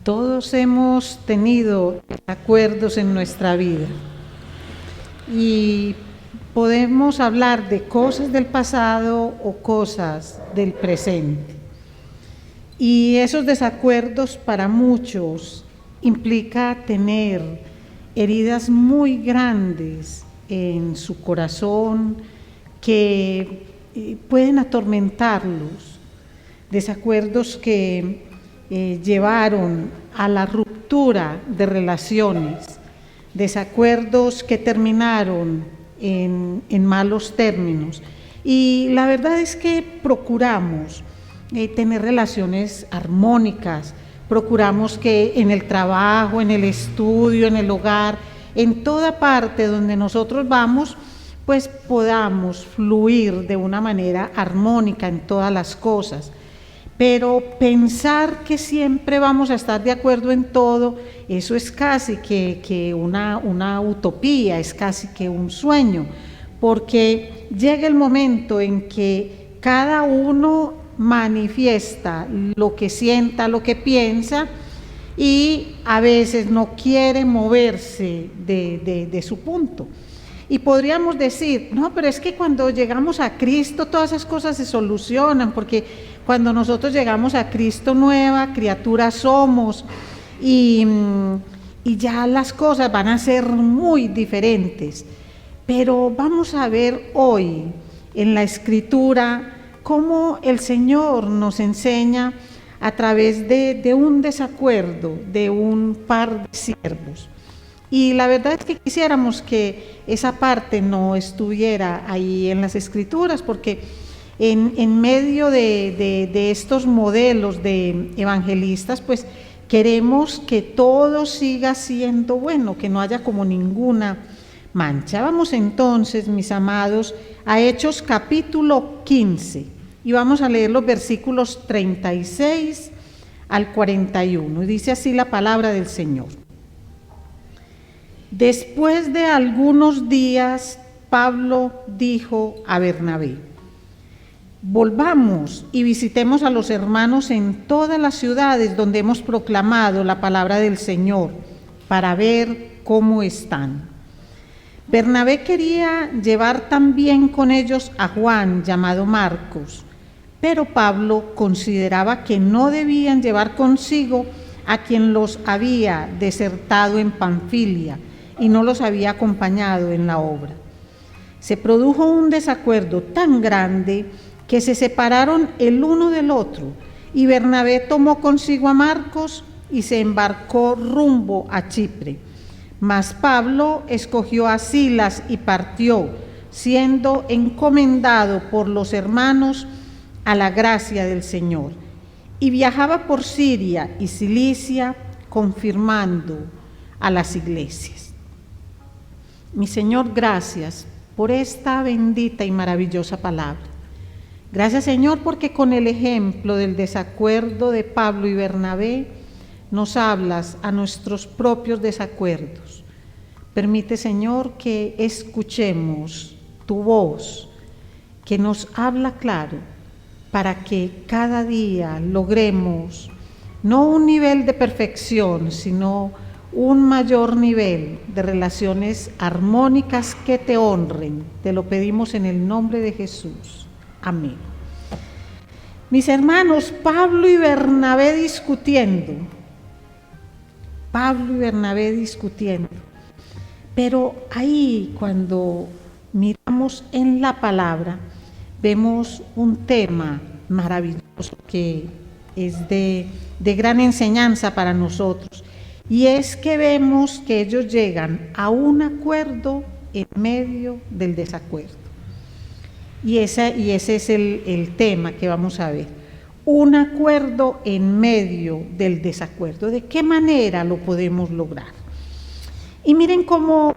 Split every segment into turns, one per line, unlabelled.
Todos hemos tenido acuerdos en nuestra vida y podemos hablar de cosas del pasado o cosas del presente. Y esos desacuerdos para muchos implica tener heridas muy grandes en su corazón que pueden atormentarlos, desacuerdos que llevaron a la ruptura de relaciones, desacuerdos que terminaron en malos términos. Y la verdad es que procuramos tener relaciones armónicas, procuramos que en el trabajo, en el estudio, en el hogar, en toda parte donde nosotros vamos, pues podamos fluir de una manera armónica en todas las cosas. Pero pensar que siempre vamos a estar de acuerdo en todo, eso es casi que una utopía, es casi que un sueño, porque llega el momento en que cada uno manifiesta lo que sienta, lo que piensa, y a veces no quiere moverse de su punto. Y podríamos decir, no, pero es que cuando llegamos a Cristo todas esas cosas se solucionan, porque cuando nosotros llegamos a Cristo nueva criatura somos y ya las cosas van a ser muy diferentes. Pero vamos a ver hoy en la Escritura cómo el Señor nos enseña a través de un desacuerdo de un par de siervos. Y la verdad es que quisiéramos que esa parte no estuviera ahí en las Escrituras, porque en medio de estos modelos de evangelistas, pues queremos que todo siga siendo bueno, que no haya como ninguna mancha. Vamos entonces, mis amados, a Hechos capítulo 15 y vamos a leer los versículos 36 al 41. Y dice así la palabra del Señor. Después de algunos días, Pablo dijo a Bernabé: volvamos y visitemos a los hermanos en todas las ciudades donde hemos proclamado la palabra del Señor, para ver cómo están. Bernabé quería llevar también con ellos a Juan, llamado Marcos, pero Pablo consideraba que no debían llevar consigo a quien los había desertado en Panfilia y no los había acompañado en la obra. Se produjo un desacuerdo tan grande que se separaron el uno del otro, y Bernabé tomó consigo a Marcos y se embarcó rumbo a Chipre. Mas Pablo escogió a Silas y partió, siendo encomendado por los hermanos a la gracia del Señor. Y viajaba por Siria y Cilicia, confirmando a las iglesias. Mi Señor, gracias por esta bendita y maravillosa palabra. Gracias, Señor, porque con el ejemplo del desacuerdo de Pablo y Bernabé, nos hablas a nuestros propios desacuerdos. Permite, Señor, que escuchemos tu voz, que nos habla claro, para que cada día logremos no un nivel de perfección, sino un mayor nivel de relaciones armónicas que te honren. Te lo pedimos en el nombre de Jesús. Amén. Mis hermanos, Pablo y Bernabé discutiendo. Pero ahí, cuando miramos en la palabra, vemos un tema maravilloso que es de gran enseñanza para nosotros. Y es que vemos que ellos llegan a un acuerdo en medio del desacuerdo. Y ese es el tema que vamos a ver. Un acuerdo en medio del desacuerdo. ¿De qué manera lo podemos lograr? Y miren cómo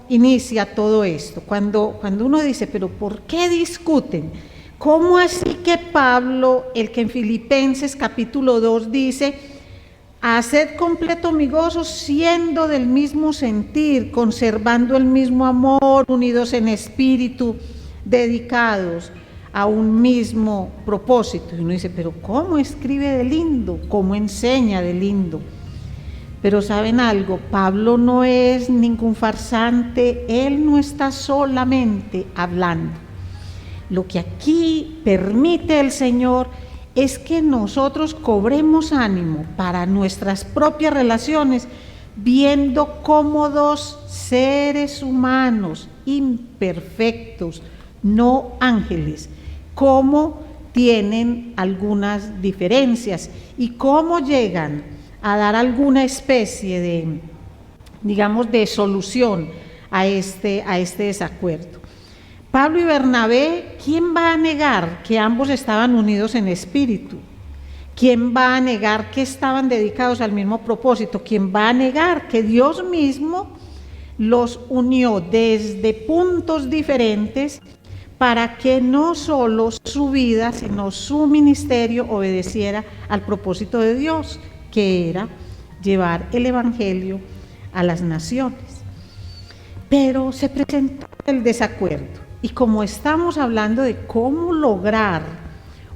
inicia todo esto. Cuando uno dice, pero ¿por qué discuten? ¿Cómo así que Pablo, el que en Filipenses capítulo 2 dice: haced completo mi gozo siendo del mismo sentir, conservando el mismo amor, unidos en espíritu, dedicados a un mismo propósito. Y uno dice, pero ¿cómo escribe de lindo? ¿Cómo enseña de lindo? Pero ¿saben algo? Pablo no es ningún farsante, él no está solamente hablando. Lo que aquí permite el Señor es que nosotros cobremos ánimo para nuestras propias relaciones, viendo cómo dos seres humanos imperfectos, no ángeles, cómo tienen algunas diferencias y cómo llegan a dar alguna especie de, digamos, de solución a este desacuerdo. Pablo y Bernabé, ¿quién va a negar que ambos estaban unidos en espíritu? ¿Quién va a negar que estaban dedicados al mismo propósito? ¿Quién va a negar que Dios mismo los unió desde puntos diferentes para que no solo su vida, sino su ministerio obedeciera al propósito de Dios, que era llevar el evangelio a las naciones? Pero se presentó el desacuerdo, y como estamos hablando de cómo lograr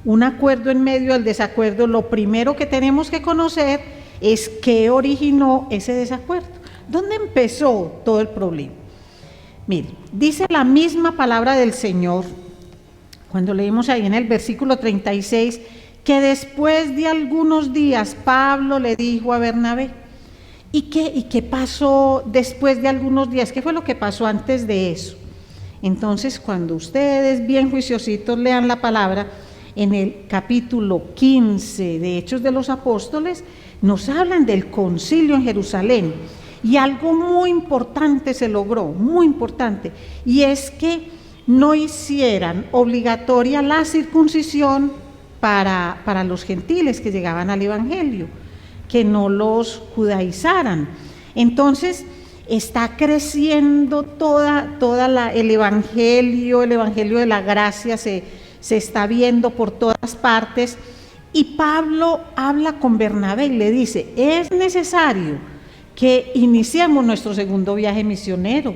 un acuerdo en medio del desacuerdo, lo primero que tenemos que conocer es qué originó ese desacuerdo, dónde empezó todo el problema. Mire, dice la misma palabra del Señor, cuando leímos ahí en el versículo 36, que después de algunos días Pablo le dijo a Bernabé. ¿Y qué pasó después de algunos días? ¿Qué fue lo que pasó antes de eso? Entonces, cuando ustedes bien juiciositos lean la palabra, en el capítulo 15 de Hechos de los Apóstoles, nos hablan del concilio en Jerusalén. Y algo muy importante se logró, muy importante, y es que no hicieran obligatoria la circuncisión para los gentiles que llegaban al evangelio, que no los judaizaran. Entonces está creciendo el evangelio de la gracia se está viendo por todas partes, y Pablo habla con Bernabé y le dice, es necesario que iniciemos nuestro segundo viaje misionero,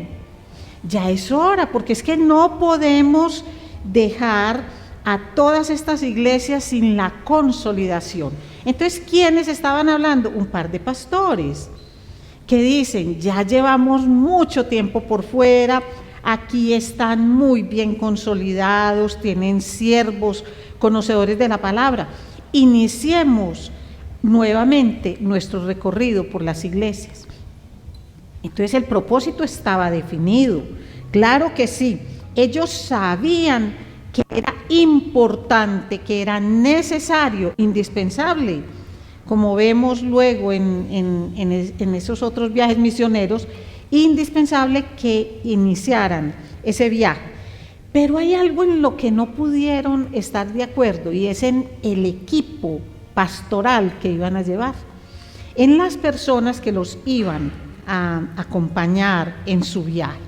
ya es hora, porque es que no podemos dejar a todas estas iglesias sin la consolidación. Entonces, ¿quiénes estaban hablando? Un par de pastores que dicen, ya llevamos mucho tiempo por fuera, aquí están muy bien consolidados, tienen siervos, conocedores de la palabra, iniciemos nuevamente nuestro recorrido por las iglesias. Entonces el propósito estaba definido, claro que sí, ellos sabían que era importante, que era necesario, indispensable, como vemos luego en esos otros viajes misioneros, indispensable que iniciaran ese viaje. Pero hay algo en lo que no pudieron estar de acuerdo, y es en el equipo pastoral que iban a llevar, en las personas que los iban a acompañar en su viaje.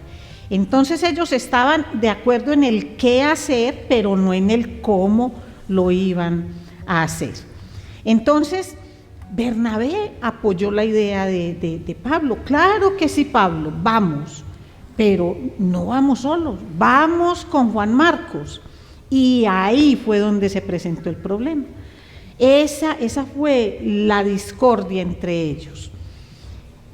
Entonces ellos estaban de acuerdo en el qué hacer, pero no en el cómo lo iban a hacer. Entonces Bernabé apoyó la idea de Pablo. Claro que sí, Pablo, vamos, pero no vamos solos, vamos con Juan Marcos. Y ahí fue donde se presentó el problema. Esa fue la discordia entre ellos,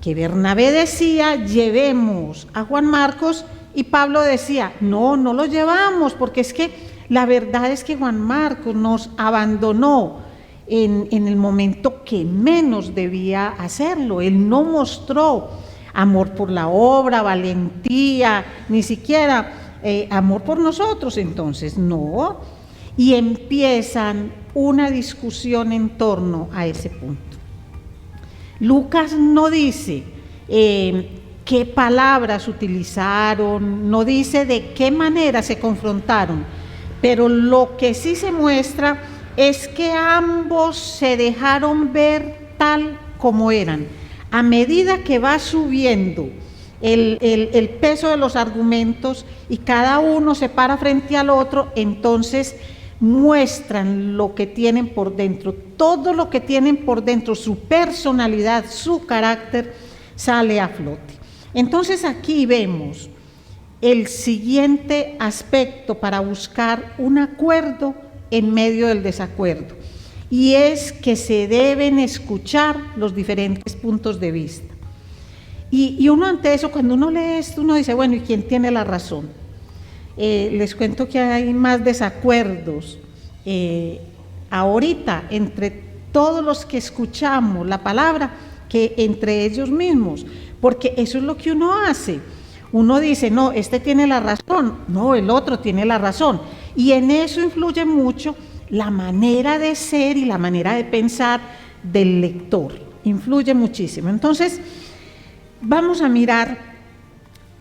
que Bernabé decía, llevemos a Juan Marcos, y Pablo decía, no lo llevamos, porque es que la verdad es que Juan Marcos nos abandonó en el momento que menos debía hacerlo. Él no mostró amor por la obra, valentía, ni siquiera amor por nosotros. Entonces no, y empiezan una discusión en torno a ese punto. Lucas no dice qué palabras utilizaron, no dice de qué manera se confrontaron, pero lo que sí se muestra es que ambos se dejaron ver tal como eran. A medida que va subiendo el peso de los argumentos y cada uno se para frente al otro, entonces muestran lo que tienen por dentro, todo lo que tienen por dentro, su personalidad, su carácter sale a flote. Entonces aquí vemos el siguiente aspecto para buscar un acuerdo en medio del desacuerdo, y es que se deben escuchar los diferentes puntos de vista. Y uno ante eso, cuando uno lee esto, uno dice, bueno, ¿y quién tiene la razón? Les cuento que hay más desacuerdos ahorita entre todos los que escuchamos la palabra que entre ellos mismos, porque eso es lo que uno hace. Uno dice, no, este tiene la razón, no, el otro tiene la razón, y en eso influye mucho la manera de ser y la manera de pensar del lector, influye muchísimo. Entonces, vamos a mirar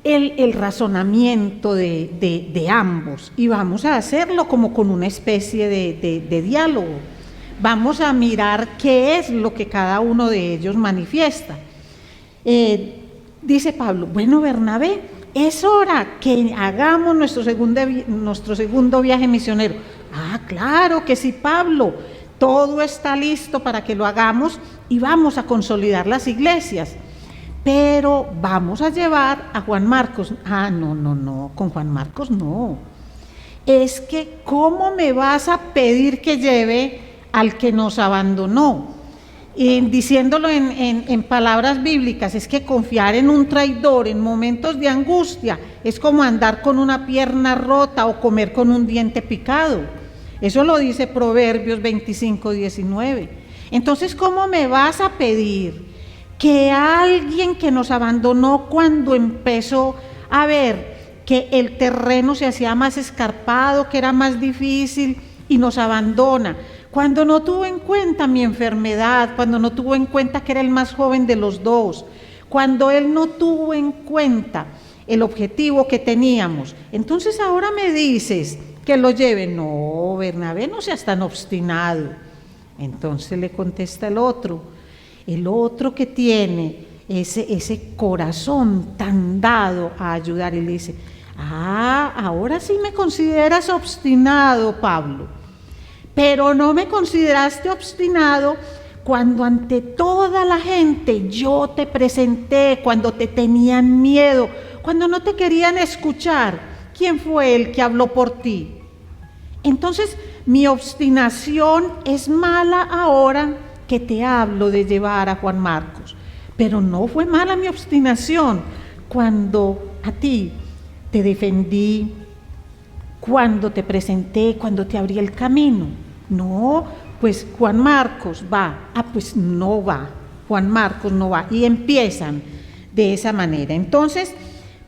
el razonamiento de ambos, y vamos a hacerlo como con una especie de diálogo. Vamos a mirar qué es lo que cada uno de ellos manifiesta. Dice Pablo, bueno, Bernabé, es hora que hagamos nuestro segundo viaje misionero. Ah, claro que sí, Pablo, todo está listo para que lo hagamos y vamos a consolidar las iglesias. Pero vamos a llevar a Juan Marcos. Ah, no, con Juan Marcos no. Es que, ¿cómo me vas a pedir que lleve al que nos abandonó? Y diciéndolo en palabras bíblicas, es que confiar en un traidor en momentos de angustia es como andar con una pierna rota o comer con un diente picado. Eso lo dice Proverbios 25:19. Entonces, ¿cómo me vas a pedir que alguien que nos abandonó cuando empezó a ver que el terreno se hacía más escarpado, que era más difícil, y nos abandona, cuando no tuvo en cuenta mi enfermedad, cuando no tuvo en cuenta que era el más joven de los dos, cuando él no tuvo en cuenta el objetivo que teníamos? Entonces ahora me dices que lo lleve. No, Bernabé, no seas tan obstinado. Entonces le contesta el otro que tiene ese corazón tan dado a ayudar, y le dice, ahora sí me consideras obstinado, Pablo, pero no me consideraste obstinado cuando ante toda la gente yo te presenté, cuando te tenían miedo, cuando no te querían escuchar. ¿Quién fue el que habló por ti? Entonces, mi obstinación es mala ahora que te hablo de llevar a Juan Marcos, pero no fue mala mi obstinación cuando a ti te defendí, cuando te presenté, cuando te abrí el camino. No, pues Juan Marcos va. Pues no va, Juan Marcos no va. Y empiezan de esa manera. Entonces,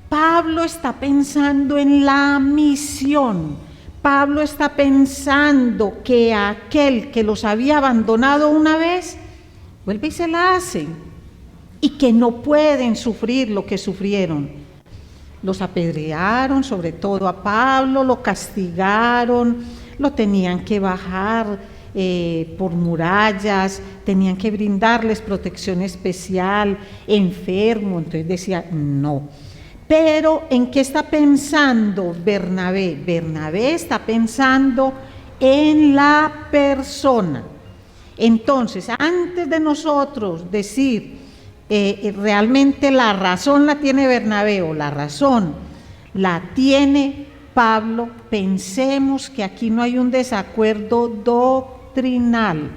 Pablo está pensando en la misión. Pablo está pensando que aquel que los había abandonado una vez, vuelve y se la hace, y que no pueden sufrir lo que sufrieron. Los apedrearon, sobre todo a Pablo, lo castigaron, lo tenían que bajar por murallas, tenían que brindarles protección especial, enfermo. Entonces decía, no. Pero ¿en qué está pensando Bernabé? Bernabé está pensando en la persona. Entonces, antes de nosotros decir realmente la razón la tiene Bernabé o la razón la tiene Pablo, pensemos que aquí no hay un desacuerdo doctrinal,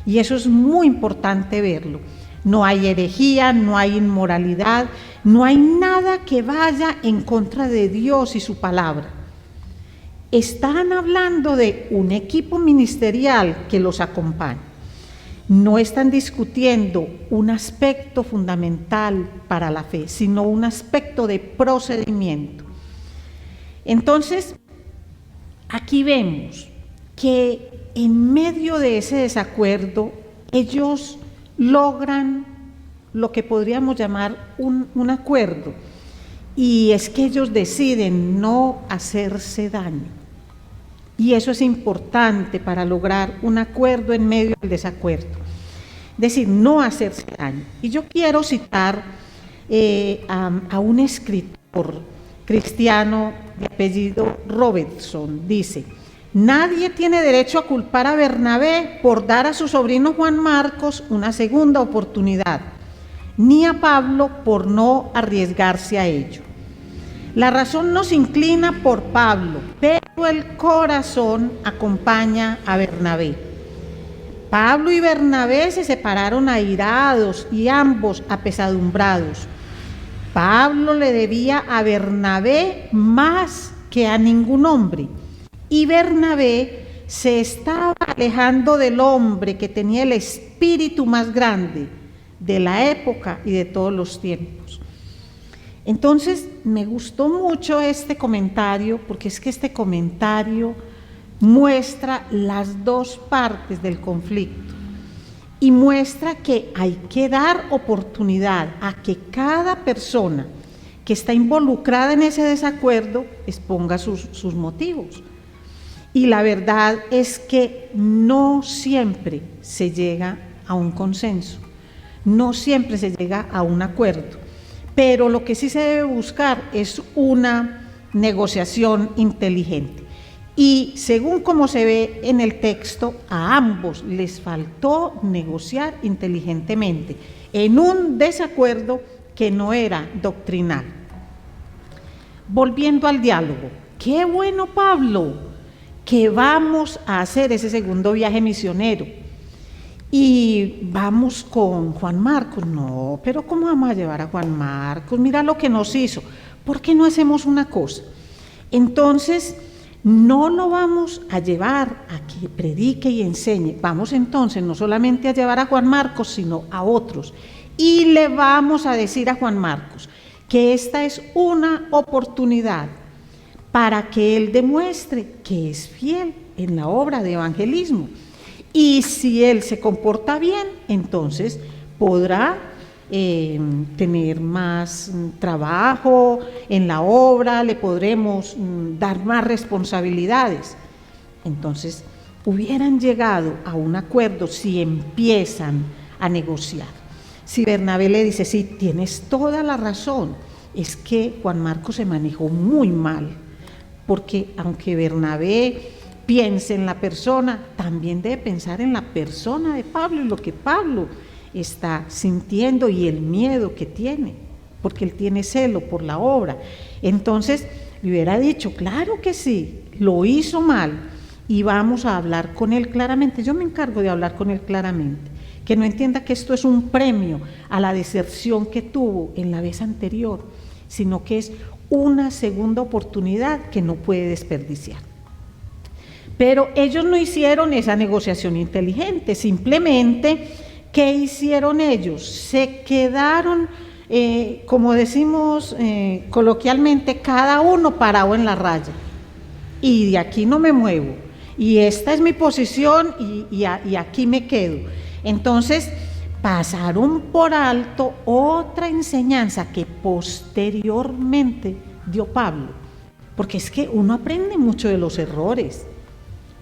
y eso es muy importante verlo. No hay herejía, no hay inmoralidad, no hay nada que vaya en contra de Dios y su palabra. Están hablando de un equipo ministerial que los acompaña. No están discutiendo un aspecto fundamental para la fe, sino un aspecto de procedimiento. Entonces, aquí vemos que en medio de ese desacuerdo, ellos logran lo que podríamos llamar un acuerdo, y es que ellos deciden no hacerse daño, y eso es importante para lograr un acuerdo en medio del desacuerdo, es decir, no hacerse daño. Y yo quiero citar a un escritor cristiano de apellido Robertson. Dice: nadie tiene derecho a culpar a Bernabé por dar a su sobrino Juan Marcos una segunda oportunidad, ni a Pablo por no arriesgarse a ello. La razón nos inclina por Pablo, pero el corazón acompaña a Bernabé. Pablo y Bernabé se separaron airados y ambos apesadumbrados. Pablo le debía a Bernabé más que a ningún hombre, y Bernabé se estaba alejando del hombre que tenía el espíritu más grande de la época y de todos los tiempos. Entonces me gustó mucho este comentario, porque es que este comentario muestra las dos partes del conflicto y muestra que hay que dar oportunidad a que cada persona que está involucrada en ese desacuerdo exponga sus motivos. Y la verdad es que no siempre se llega a un consenso, no siempre se llega a un acuerdo, pero lo que sí se debe buscar es una negociación inteligente. Y según como se ve en el texto, a ambos les faltó negociar inteligentemente en un desacuerdo que no era doctrinal. Volviendo al diálogo, qué bueno, Pablo, que vamos a hacer ese segundo viaje misionero y vamos con Juan Marcos. No, pero ¿cómo vamos a llevar a Juan Marcos? Mira lo que nos hizo. ¿Por qué no hacemos una cosa? Entonces, no lo vamos a llevar a que predique y enseñe. Vamos entonces no solamente a llevar a Juan Marcos, sino a otros. Y le vamos a decir a Juan Marcos que esta es una oportunidad para que él demuestre que es fiel en la obra de evangelismo. Y si él se comporta bien, entonces podrá tener más trabajo en la obra, le podremos dar más responsabilidades. Entonces, hubieran llegado a un acuerdo si empiezan a negociar. Si Bernabé le dice, sí, tienes toda la razón, es que Juan Marcos se manejó muy mal, porque aunque Bernabé piense en la persona, también debe pensar en la persona de Pablo y lo que Pablo está sintiendo y el miedo que tiene, porque él tiene celo por la obra. Entonces le hubiera dicho, claro que sí, lo hizo mal y vamos a hablar con él claramente. Yo me encargo de hablar con él claramente, que no entienda que esto es un premio a la deserción que tuvo en la vez anterior, sino que es una segunda oportunidad que no puede desperdiciar. Pero ellos no hicieron esa negociación inteligente, simplemente, ¿qué hicieron ellos? Se quedaron, como decimos coloquialmente, cada uno parado en la raya. Y de aquí no me muevo. Y esta es mi posición y aquí me quedo. Entonces, pasaron por alto otra enseñanza que posteriormente dio Pablo. Porque es que uno aprende mucho de los errores.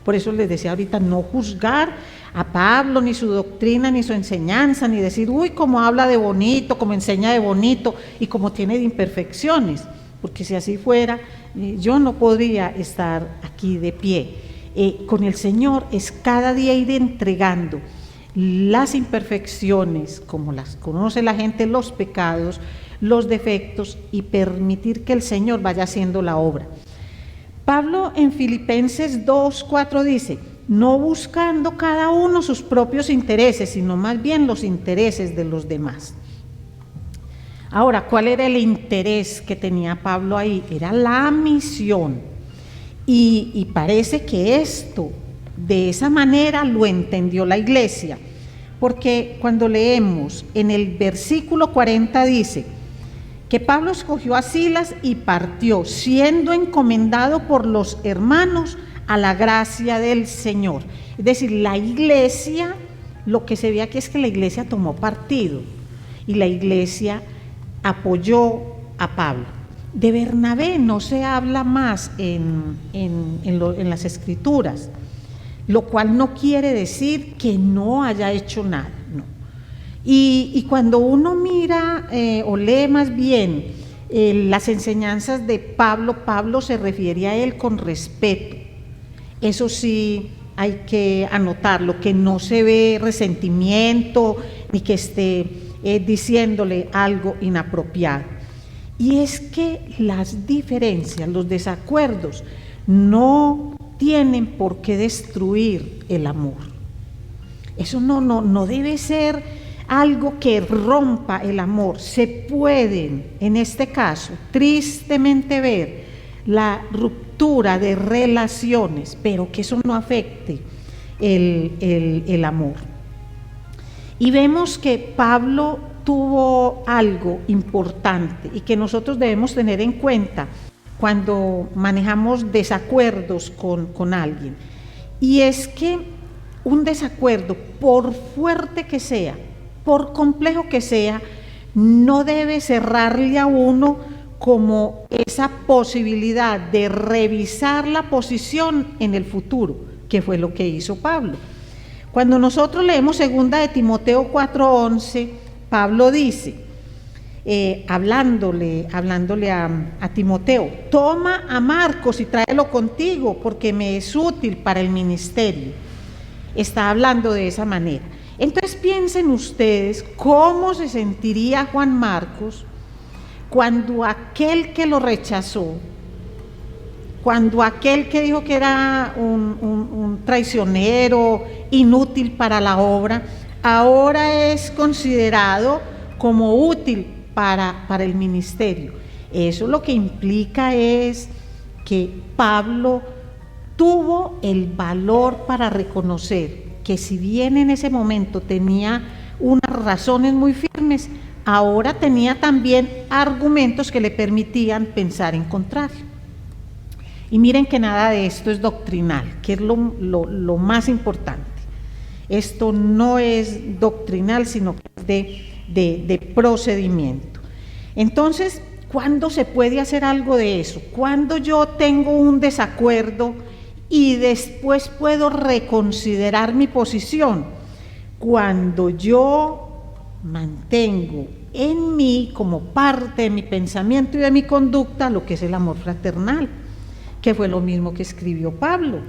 Por eso les decía ahorita, no juzgar a Pablo, ni su doctrina, ni su enseñanza, ni decir, uy, cómo habla de bonito, cómo enseña de bonito y cómo tiene de imperfecciones, porque si así fuera, yo no podría estar aquí de pie. Con el Señor es cada día ir entregando las imperfecciones, como las conoce la gente, los pecados, los defectos, y permitir que el Señor vaya haciendo la obra. Pablo en Filipenses 2:4 dice, no buscando cada uno sus propios intereses, sino más bien los intereses de los demás. Ahora, ¿cuál era el interés que tenía Pablo ahí? Era la misión. Y parece que esto, de esa manera, lo entendió la iglesia. Porque cuando leemos en el versículo 40 dice que Pablo escogió a Silas y partió, siendo encomendado por los hermanos a la gracia del Señor. Es decir, la iglesia, lo que se ve aquí es que la iglesia tomó partido y la iglesia apoyó a Pablo. De Bernabé no se habla más en las escrituras, lo cual no quiere decir que no haya hecho nada, no. Y cuando uno mira o lee más bien las enseñanzas de Pablo, Pablo se refiere a él con respeto. Eso sí hay que anotarlo, que no se ve resentimiento ni que esté diciéndole algo inapropiado. Y es que las diferencias, los desacuerdos, no tienen por qué destruir el amor. Eso no debe ser algo que rompa el amor. Se pueden, en este caso, tristemente ver la ruptura de relaciones, pero que eso no afecte el amor. Y vemos que Pablo tuvo algo importante y que nosotros debemos tener en cuenta cuando manejamos desacuerdos con alguien. Y es que un desacuerdo, por fuerte que sea, por complejo que sea, no debe cerrarle a uno como esa posibilidad de revisar la posición en el futuro, que fue lo que hizo Pablo. Cuando nosotros leemos 2 de Timoteo 4:11, Pablo dice, hablándole a Timoteo, toma a Marcos y tráelo contigo porque me es útil para el ministerio. Está hablando de esa manera. Entonces piensen ustedes cómo se sentiría Juan Marcos cuando aquel que lo rechazó, cuando aquel que dijo que era un traicionero, inútil para la obra, ahora es considerado como útil para el ministerio. Eso lo que implica es que Pablo tuvo el valor para reconocer que si bien en ese momento tenía unas razones muy firmes, ahora tenía también argumentos que le permitían pensar en contrario. Y miren que nada de esto es doctrinal, que es lo más importante. Esto no es doctrinal, sino que es de procedimiento. Entonces, ¿cuándo se puede hacer algo de eso? Cuando yo tengo un desacuerdo y después puedo reconsiderar mi posición. Cuando yo mantengo en mí, como parte de mi pensamiento y de mi conducta, lo que es el amor fraternal, que fue lo mismo que escribió Pablo.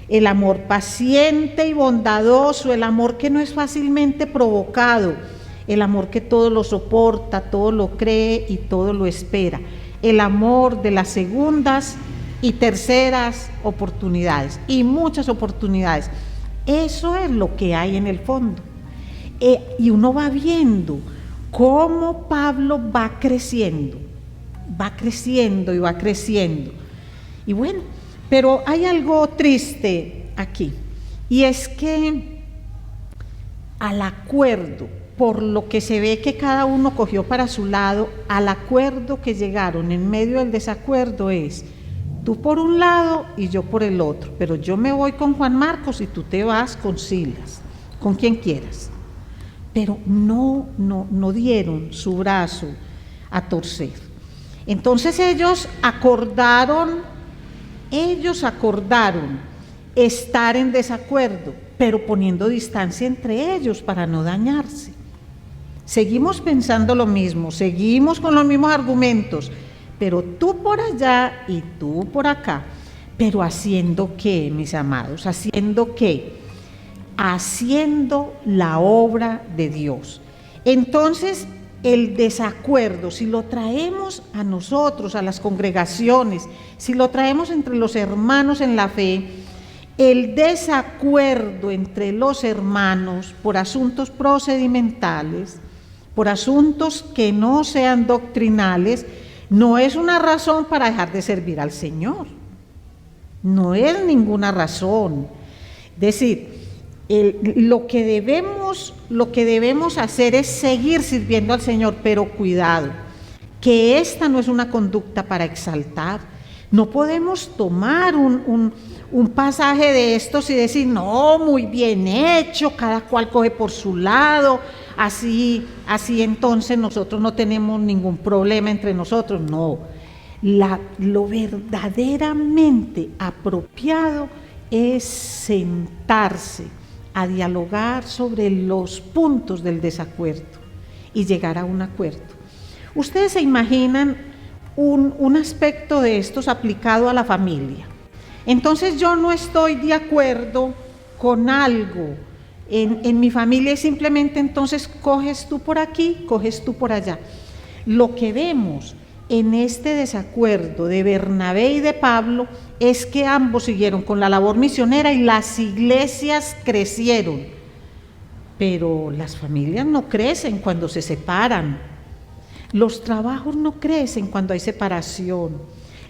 El amor paciente y bondadoso, el amor que no es fácilmente provocado, el amor que todo lo soporta, todo lo cree y todo lo espera, el amor de las segundas y terceras oportunidades, y muchas oportunidades. Eso es lo que hay en el fondo. Y uno va viendo cómo Pablo va creciendo y va creciendo. Y bueno, pero hay algo triste aquí, y es que al acuerdo, por lo que se ve que cada uno cogió para su lado, al acuerdo que llegaron en medio del desacuerdo es: tú por un lado y yo por el otro, pero yo me voy con Juan Marcos y tú te vas con Silas, con quien quieras. Pero no dieron su brazo a torcer. Entonces ellos acordaron estar en desacuerdo, pero poniendo distancia entre ellos para no dañarse. Seguimos pensando lo mismo, seguimos con los mismos argumentos, pero tú por allá y tú por acá. Pero ¿haciendo qué, mis amados? ¿Haciendo qué? Haciendo la obra de Dios. Entonces, el desacuerdo, si lo traemos a nosotros, a las congregaciones, si lo traemos entre los hermanos en la fe, el desacuerdo entre los hermanos por asuntos procedimentales, por asuntos que no sean doctrinales, no es una razón para dejar de servir al Señor. No es ninguna razón. Es decir, lo que debemos hacer es seguir sirviendo al Señor, pero cuidado, que esta no es una conducta para exaltar. No podemos tomar un pasaje de estos y decir, no, muy bien hecho, cada cual coge por su lado, así entonces nosotros no tenemos ningún problema entre nosotros. No, lo verdaderamente apropiado es sentarse a dialogar sobre los puntos del desacuerdo y llegar a un acuerdo. Ustedes se imaginan un aspecto de estos aplicado a la familia. Entonces yo no estoy de acuerdo con algo en mi familia y simplemente entonces coges tú por aquí, coges tú por allá. Lo que vemos en este desacuerdo de Bernabé y de Pablo es que ambos siguieron con la labor misionera y las iglesias crecieron. Pero las familias no crecen cuando se separan. Los trabajos no crecen cuando hay separación.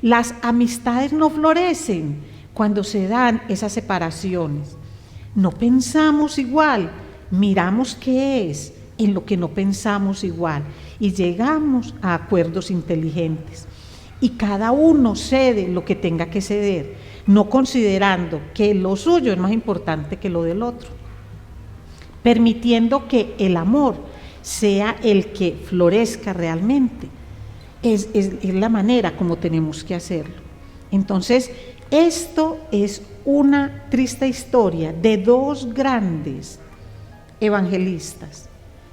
Las amistades no florecen cuando se dan esas separaciones. No pensamos igual, miramos qué es en lo que no pensamos igual y llegamos a acuerdos inteligentes. Y cada uno cede lo que tenga que ceder, no considerando que lo suyo es más importante que lo del otro, permitiendo que el amor sea el que florezca realmente. Es la manera como tenemos que hacerlo. Entonces, esto es una triste historia de dos grandes evangelistas,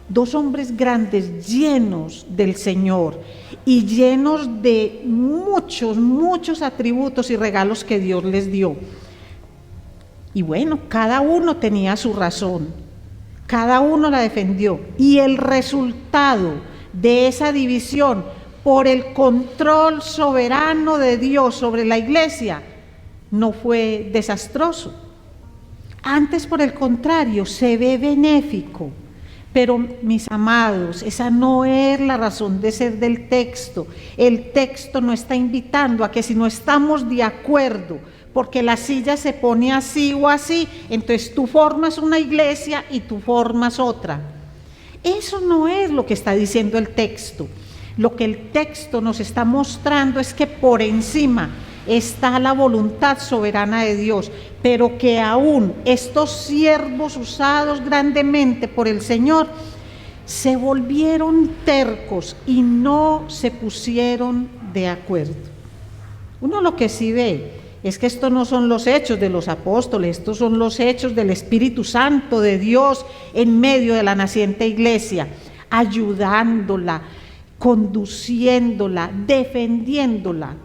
dos hombres grandes llenos del Señor y llenos de muchos atributos y regalos que Dios les dio. Y bueno, cada uno tenía su razón, cada uno la defendió, y el resultado de esa división por el control soberano de Dios sobre la iglesia no fue desastroso. Antes, por el contrario, se ve benéfico. Pero, mis amados, esa no es la razón de ser del texto. El texto no está invitando a que si no estamos de acuerdo, porque la silla se pone así o así, entonces tú formas una iglesia y tú formas otra. Eso no es lo que está diciendo el texto. Lo que el texto nos está mostrando es que por encima está la voluntad soberana de Dios, pero que aún estos siervos usados grandemente por el Señor se volvieron tercos y no se pusieron de acuerdo. Uno lo que sí ve es que estos no son los hechos de los apóstoles, estos son los hechos del Espíritu Santo de Dios en medio de la naciente iglesia, ayudándola, conduciéndola, defendiéndola,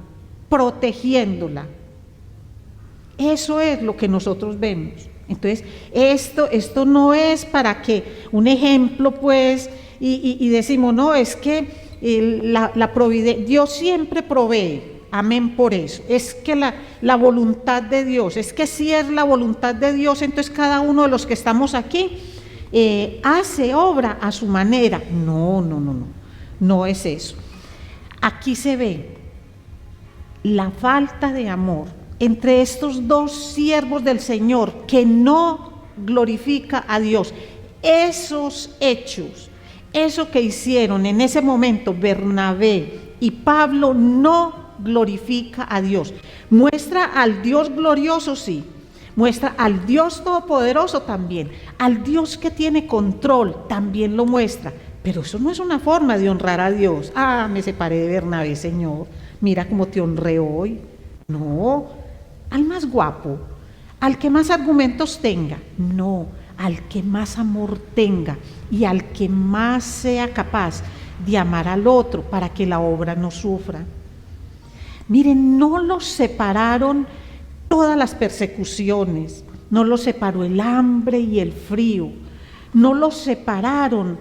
protegiéndola. Eso es lo que nosotros vemos. Entonces, esto no es para que un ejemplo, pues, y decimos, no, es que Dios siempre provee, amén por eso. Es que la voluntad de Dios, es que si es la voluntad de Dios, entonces cada uno de los que estamos aquí hace obra a su manera. No es eso. Aquí se ve la falta de amor entre estos dos siervos del Señor que no glorifica a Dios. Esos hechos, eso que hicieron en ese momento Bernabé y Pablo no glorifica a Dios. Muestra al Dios glorioso, sí. Muestra al Dios todopoderoso también. Al Dios que tiene control también lo muestra. Pero eso no es una forma de honrar a Dios. Ah, me separé de Bernabé, Señor. Mira cómo te honré hoy. No, al más guapo, al que más argumentos tenga. No, al que más amor tenga y al que más sea capaz de amar al otro para que la obra no sufra. Miren, no los separaron todas las persecuciones, no los separó el hambre y el frío, no los separaron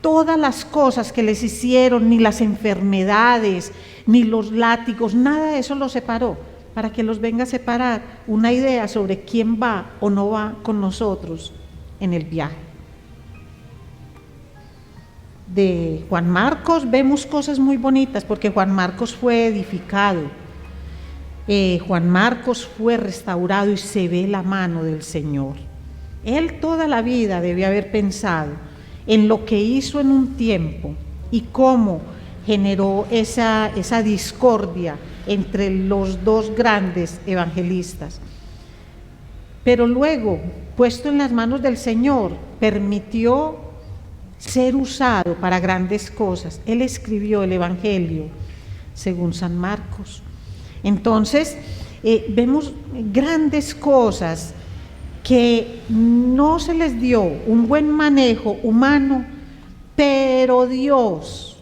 todas las cosas que les hicieron, ni las enfermedades, ni los látigos, nada de eso los separó, para que los venga a separar una idea sobre quién va o no va con nosotros en el viaje. De Juan Marcos vemos cosas muy bonitas, porque Juan Marcos fue edificado, Juan Marcos fue restaurado y se ve la mano del Señor. Él toda la vida debe haber pensado en lo que hizo en un tiempo y cómo generó esa discordia entre los dos grandes evangelistas. Pero luego, puesto en las manos del Señor, permitió ser usado para grandes cosas. Él escribió el Evangelio según San Marcos. Entonces, vemos grandes cosas que no se les dio un buen manejo humano, pero Dios,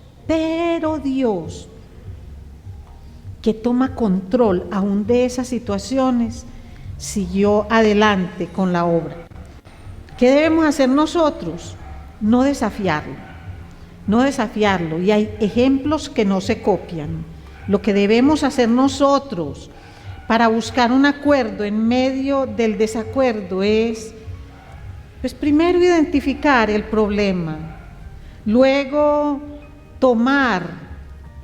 que toma control aún de esas situaciones, siguió adelante con la obra. ¿Qué debemos hacer nosotros? No desafiarlo, no desafiarlo. Y hay ejemplos que no se copian. Lo que debemos hacer nosotros para buscar un acuerdo en medio del desacuerdo es, pues primero identificar el problema, luego tomar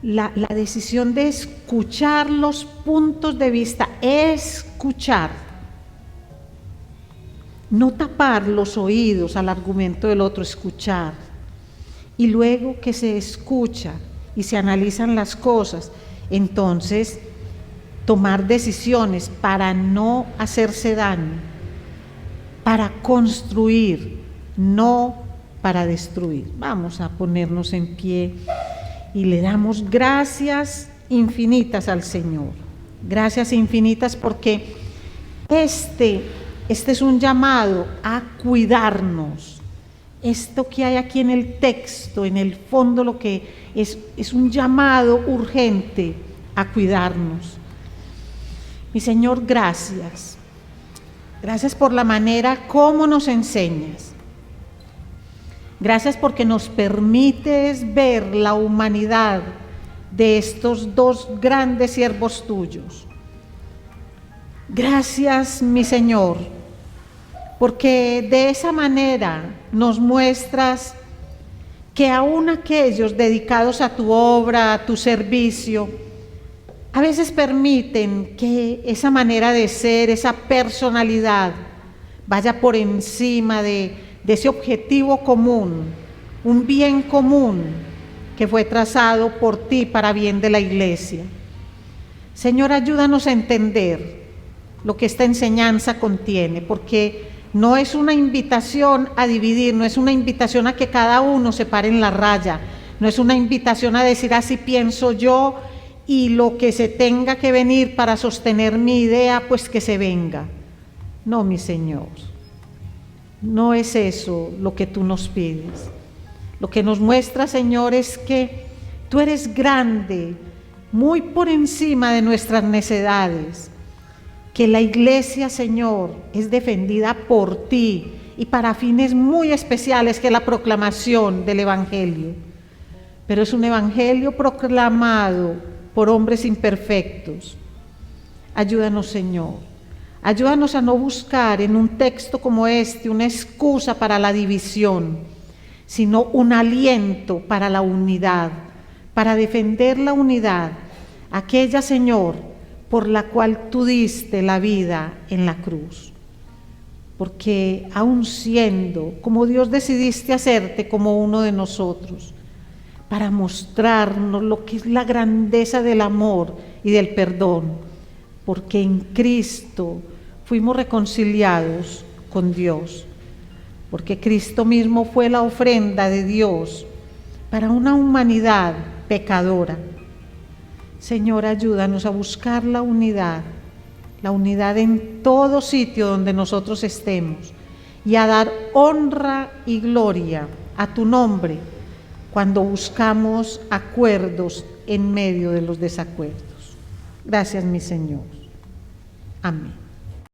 la decisión de escuchar los puntos de vista, escuchar, no tapar los oídos al argumento del otro, escuchar. Y luego que se escucha y se analizan las cosas, entonces tomar decisiones para no hacerse daño, para construir, no para destruir. Vamos a ponernos en pie y le damos gracias infinitas al Señor. Gracias infinitas porque este es un llamado a cuidarnos. Esto que hay aquí en el texto, en el fondo, lo que es un llamado urgente a cuidarnos. Mi Señor, gracias. Gracias por la manera como nos enseñas. Gracias porque nos permites ver la humanidad de estos dos grandes siervos tuyos. Gracias, mi Señor, porque de esa manera nos muestras que aún aquellos dedicados a tu obra, a tu servicio, a veces permiten que esa manera de ser, esa personalidad, vaya por encima de ese objetivo común, un bien común que fue trazado por ti para bien de la Iglesia. Señor, ayúdanos a entender lo que esta enseñanza contiene, porque no es una invitación a dividir, no es una invitación a que cada uno se pare en la raya, no es una invitación a decir así pienso yo y lo que se tenga que venir para sostener mi idea, pues que se venga. No, mi Señor, no es eso lo que tú nos pides. Lo que nos muestra, Señor, es que tú eres grande, muy por encima de nuestras necedades, que la Iglesia, Señor, es defendida por ti y para fines muy especiales, que la proclamación del Evangelio. Pero es un Evangelio proclamado por hombres imperfectos. Ayúdanos, Señor. Ayúdanos a no buscar en un texto como este una excusa para la división, sino un aliento para la unidad, para defender la unidad, aquella, Señor, por la cual tú diste la vida en la cruz. Porque aun siendo como Dios decidiste hacerte como uno de nosotros, para mostrarnos lo que es la grandeza del amor y del perdón, porque en Cristo fuimos reconciliados con Dios, porque Cristo mismo fue la ofrenda de Dios para una humanidad pecadora. Señor, ayúdanos a buscar la unidad en todo sitio donde nosotros estemos, y a dar honra y gloria a tu nombre cuando buscamos acuerdos en medio de los desacuerdos. Gracias, mi Señor. Amén.